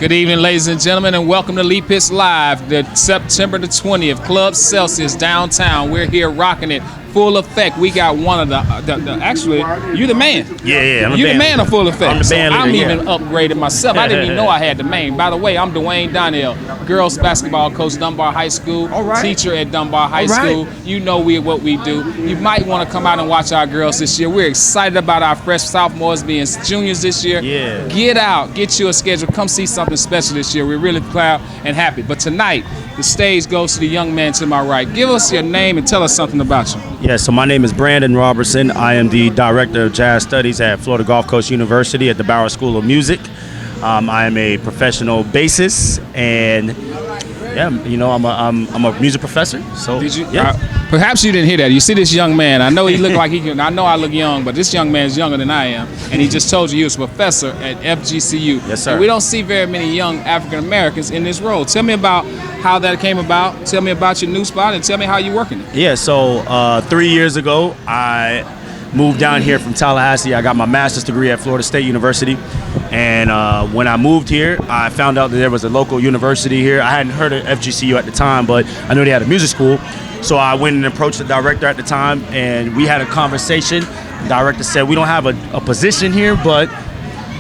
Good evening, ladies and gentlemen, and welcome to Lee Pitts Live, the September the 20th, Club Celsius downtown. We're here rocking it full effect. We got one of the actually, you're the man. Yeah, you're the man of full effect. I'm the band leader, I'm even upgraded myself. I didn't even know I had the name. By the way, I'm Dwayne Donnell, girls basketball coach, Dunbar High School, teacher at Dunbar High School. You know what we do. You might want to come out and watch our girls this year. We're excited about our fresh sophomores being juniors this year. Yeah. Get out, get you a schedule, come see something special this year. We're really proud and happy. But tonight, the stage goes to the young man to my right. Give us your name and tell us something about you. Yeah, so my name is Brandon Robertson. I am the Director of Jazz Studies at Florida Gulf Coast University at the Bauer School of Music. I am a professional bassist, and I'm a music professor. So did you? Perhaps you didn't hear that. You see this young man. I know he looked like he can. I know I look young, but this young man is younger than I am, and he just told you he was a professor at FGCU. Yes, sir. And we don't see very many young African Americans in this role. Tell me about how that came about. Tell me about your new spot, and tell me how you're working it. Yeah. So 3 years ago, I moved down here from Tallahassee. I got my master's degree at Florida State University, and when I moved here, I found out that there was a local university here. I hadn't heard of FGCU at the time, but I knew they had a music school. So I went and approached the director at the time, and we had a conversation. The director said, "We don't have a position here, but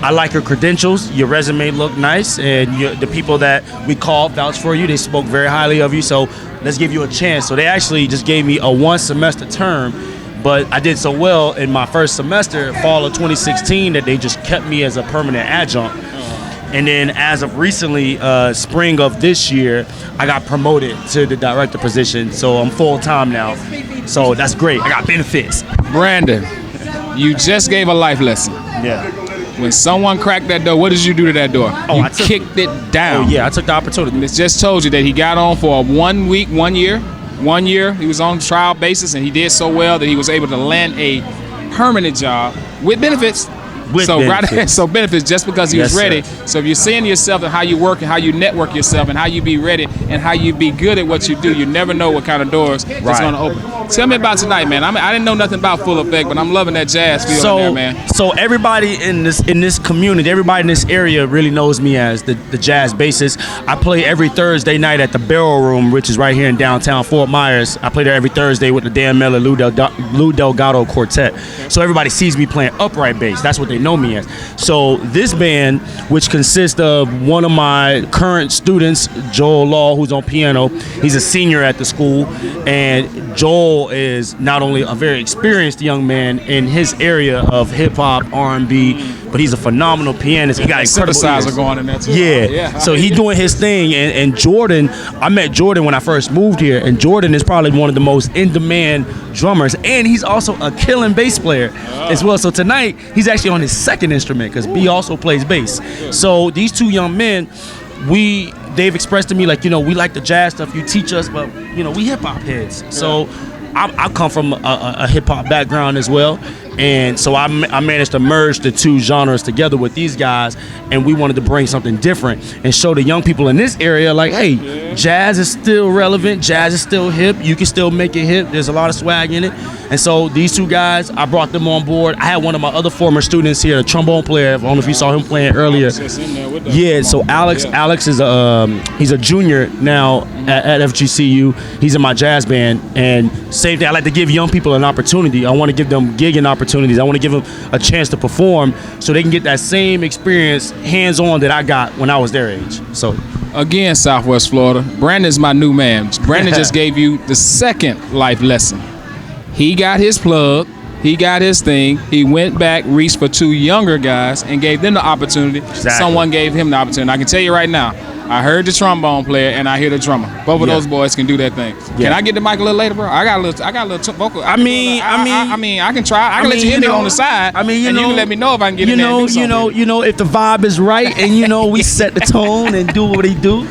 I like your credentials. Your resume looked nice, and the people that we called vouched for you. They spoke very highly of you, so let's give you a chance." So they actually just gave me a one-semester term, but I did so well in my first semester, fall of 2016, that they just kept me as a permanent adjunct. And then as of recently, spring of this year, I got promoted to the director position. So I'm full-time now. So that's great. I got benefits. Brandon, you just gave a life lesson. Yeah. When someone cracked that door, what did you do to that door? Oh, you kicked it down. Oh, yeah, I took the opportunity. And it just told you that he got on for 1 week, 1 year. 1 year, he was on trial basis, and he did so well that he was able to land a permanent job with benefits. So benefits just because he was ready. Sir. So if you're seeing yourself and how you work and how you network yourself and how you be ready and how you be good at what you do, you never know what kind of doors it's going to open. Tell me about tonight, man. I didn't know nothing about Full Effect, but I'm loving that jazz feel in there, man. So everybody in this community, everybody in this area really knows me as the jazz bassist. I play every Thursday night at the Barrel Room, which is right here in downtown Fort Myers. I play there every Thursday with the Dan Miller, Lou Delgado Quartet. So everybody sees me playing upright bass. That's what they know me as. So this band, which consists of one of my current students, Joel Law, who's on piano. He's a senior at the school, and Joel is not only a very experienced young man in his area of hip hop, R&B, but he's a phenomenal pianist. He got incredible synthesizer going in there too. Yeah. So he's doing his thing, and Jordan, I met Jordan when I first moved here, and Jordan is probably one of the most in-demand drummers, and he's also a killing bass player as well. So tonight, he's actually on his second instrument because B also plays bass. So these two young men, they've expressed to me, like, we like the jazz stuff you teach us, but we hip hop heads. So I come from a hip hop background as well, and so I managed to merge the two genres together with these guys, and we wanted to bring something different and show the young people in this area, like, hey, jazz is still relevant, jazz is still hip, you can still make it hip, there's a lot of swag in it. And so these two guys, I brought them on board. I had one of my other former students here, a trombone player. I don't know if you saw him playing earlier. Yeah, so Alex is he's a junior now at FGCU. He's in my jazz band, and same thing. I like to give young people an opportunity. I want to give them gigging opportunities. I want to give them a chance to perform so they can get that same experience hands-on that I got when I was their age. So again, Southwest Florida, Brandon's my new man. Brandon just gave you the second life lesson. He got his plug. He got his thing. He went back, reached for two younger guys, and gave them the opportunity. Exactly. Someone gave him the opportunity. I can tell you right now, I heard the trombone player and I hear the drummer. Both of those boys can do that thing. Can I get the mic a little later, bro? I got a little vocal. I can try. I can let you hit me on the side. You can let me know if I can get in there and do something. If the vibe is right and we set the tone and do what he do,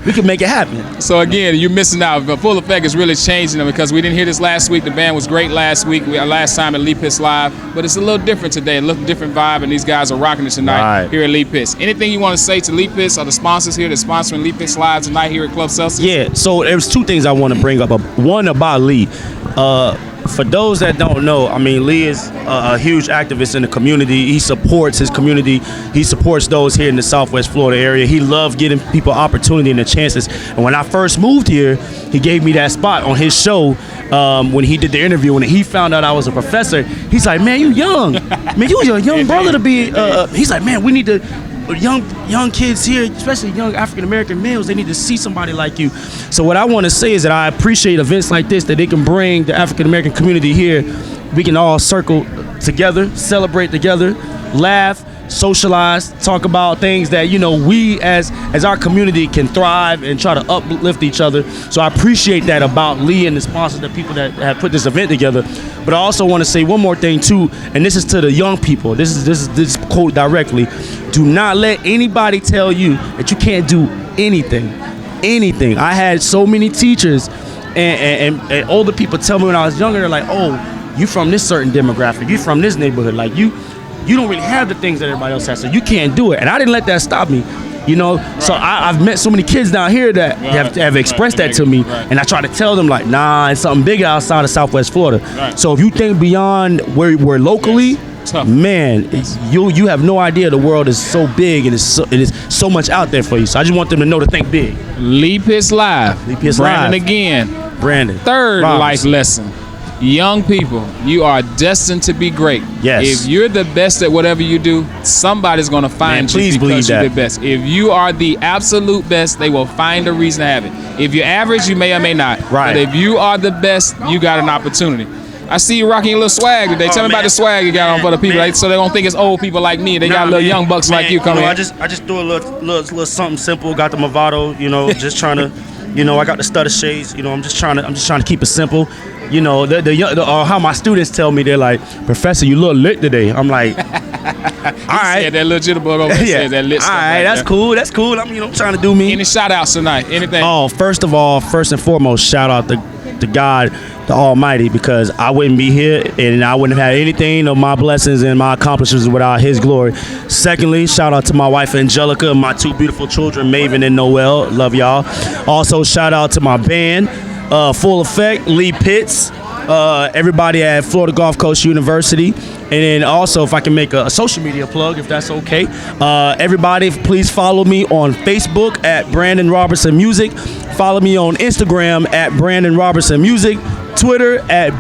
we can make it happen. So again, you're missing out. But Full Effect is really changing them because we didn't hear this last week. The band was great last week. Last time at Lee Pitts Live, but it's a little different today. A little different vibe, and these guys are rocking it tonight here at Lee Pitts. Anything you want to say to Lee Pitts or the sponsors here that's sponsoring Lee Pitts Live tonight here at Club Celsius? Yeah, so there's two things I want to bring up. One about Lee. For those that don't know, I mean, Lee is a huge activist in the community. He supports his community. He supports those here in the Southwest Florida area. He loves giving people opportunity and the chances. And when I first moved here, he gave me that spot on his show when he did the interview. When he found out I was a professor, he's like, man, you young. Man, you a young brother to be. He's like, man, we need to. Young kids here, especially young African-American males, they need to see somebody like you. So what I want to say is that I appreciate events like this, that they can bring the African-American community here. We can all circle together, celebrate together, laugh, socialize, talk about things that, you know, we as our community can thrive and try to uplift each other. So I appreciate that about Lee and the sponsors, the people that have put this event together. But I also want to say one more thing too, and this is to the young people. This is quote directly. Do not let anybody tell you that you can't do anything. Anything. I had so many teachers and older people tell me when I was younger, they're like, oh, you from this certain demographic, you from this neighborhood, like you don't really have the things that everybody else has, so you can't do it. And I didn't let that stop me, you know. Right. So I've met so many kids down here that have expressed that to me, and I try to tell them like, nah, it's something bigger outside of Southwest Florida. Right. So if you think beyond where we're locally, man, you have no idea the world is so big and it is so much out there for you. So I just want them to know to think big. Lee Pitts Live. Lee Pitts Brandon Live. again. Brandon. Third Robertson. life lesson. Young people, you are destined to be great. Yes. If you're the best at whatever you do, somebody's going to find you because you're the best. If you are the absolute best, they will find a reason to have it. If you're average, you may or may not. Right. But if you are the best, you got an opportunity. I see you rocking a little swag today. Tell me about the swag you got on for the people, so they don't think it's old people like me. They got little young bucks like you coming in. I just threw a little something simple. Got the Movado, you know, just trying to, you know, I got the stutter shades. You know, I'm just trying to keep it simple. You know, how my students tell me, they're like, Professor, you look lit today. I'm like, all right. That little jitterbug over there said that lit stuff. All right, that's cool. That's cool. I'm, trying to do me. Any shout outs tonight? Anything? Oh, first and foremost, shout out to God, the Almighty, because I wouldn't be here and I wouldn't have had anything of my blessings and my accomplishments without His glory. Secondly, shout out to my wife Angelica and my two beautiful children, Maven and Noel. Love y'all. Also, shout out to my band, Full Effect, Lee Pitts, everybody at Florida Gulf Coast University. And then also, if I can make a social media plug, if that's okay. Everybody, please follow me on Facebook at Brandon Robertson Music. Follow me on Instagram at Brandon Robertson Music. Twitter at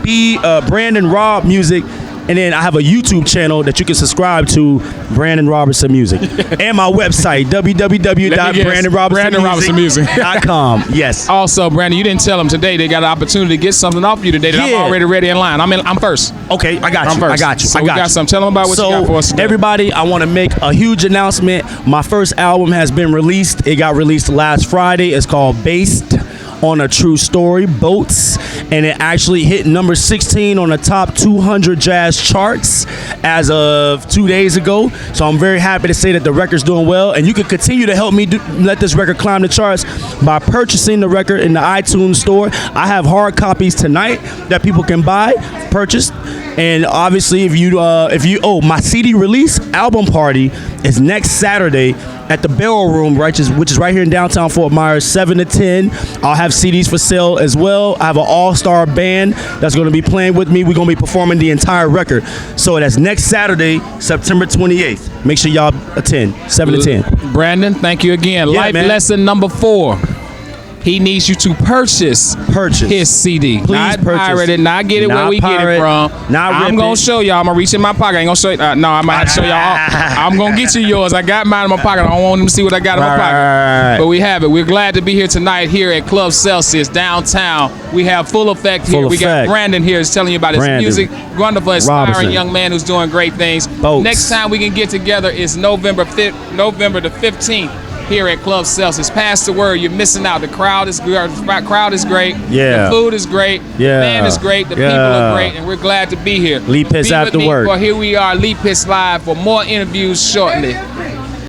Brandon Rob Music. And then I have a YouTube channel that you can subscribe to, Brandon Robertson Music. And my website, www.brandonrobertsonmusic.com. Yes. Also, Brandon, you didn't tell them today they got an opportunity to get something off you today that I'm already ready in line. I'm first. Okay, I got you. I'm first. I got you. So we got some. Tell them about what you got for us today. Everybody, I want to make a huge announcement. My first album has been released. It got released last Friday. It's called Based on a True Story, Boats, and it actually hit number 16 on the top 200 jazz charts as of 2 days ago. So I'm very happy to say that the record's doing well, and you can continue to help me let this record climb the charts by purchasing the record in the iTunes store. I have hard copies tonight that people can buy, purchase. And obviously, my CD release album party is next Saturday at the Barrel Room, which is right here in downtown Fort Myers, 7 to 10. I'll have CDs for sale as well. I have an all-star band that's going to be playing with me. We're going to be performing the entire record. So that's next Saturday, September 28th. Make sure y'all attend, 7 to 10. Brandon, thank you again. Yeah, Life man. lesson number 4. He needs you to purchase his CD. Please not purchase. Pirate it, not get it where we get it from. I'm going to show y'all. I'm going to reach in my pocket. I ain't going to show you. No, I might have to show y'all. I'm going to get you yours. I got mine in my pocket. I don't want them to see what I got in my pocket. Right. But we have it. We're glad to be here tonight here at Club Celsius downtown. We have Full Effect here. We got Brandon here is telling you about his music. Wonderful, inspiring young man who's doing great things. Boats. Next time we can get together is November the 15th. Here at Club Celsius. Pass the word. You're missing out. The crowd is great. Yeah. The food is great. Yeah. The band is great. The people are great. And we're glad to be here. Lee Pitts after work. Here we are, Lee Pitts Live, for more interviews shortly.